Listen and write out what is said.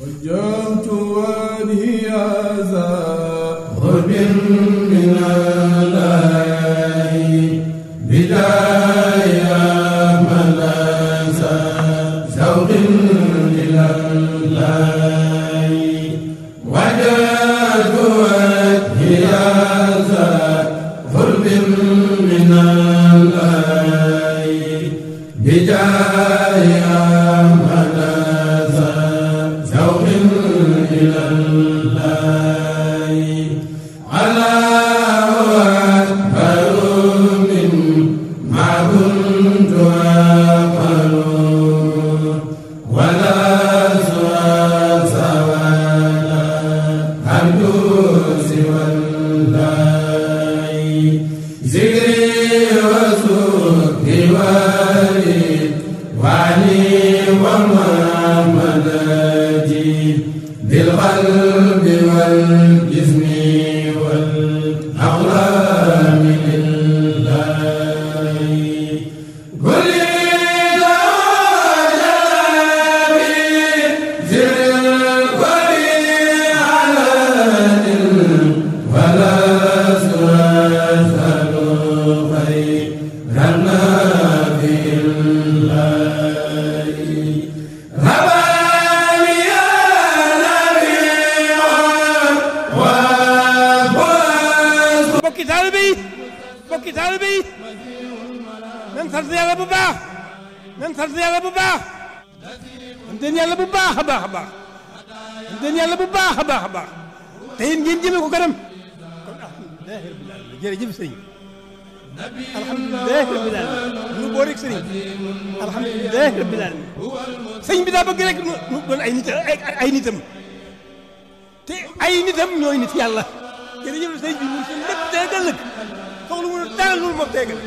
وجهت وجهي ذا غرب من الله بداية ملاذ ذوق إلى الله وجهت وجهي ذا غرب من الله بداية بالقلب والجسم والأقلام لله كل جلابي زر القري على ولا سرسل خيرنا في الله bokki taalibe yi nan sant yàlla bu baax nan sant yàlla bu baax sant yàlla bu baax a baax a baax sant yàlla bu baax a baax a baax te it ngeen jëmee ko kanam kon alhamdulilah rabbil alamin jërëjëf sëriñ alhamdulilah rabbil alamin nu boo rek sëriñ alhamdulilah rabbil alamin sëriñ bi daa bëgg rek nu doon ay nitam te ay nitam ñooy nit yàlla jërëjëf sëriñ bi ñun suñu lépp tey ëllëg soxla mu ne dara loolu moom tegal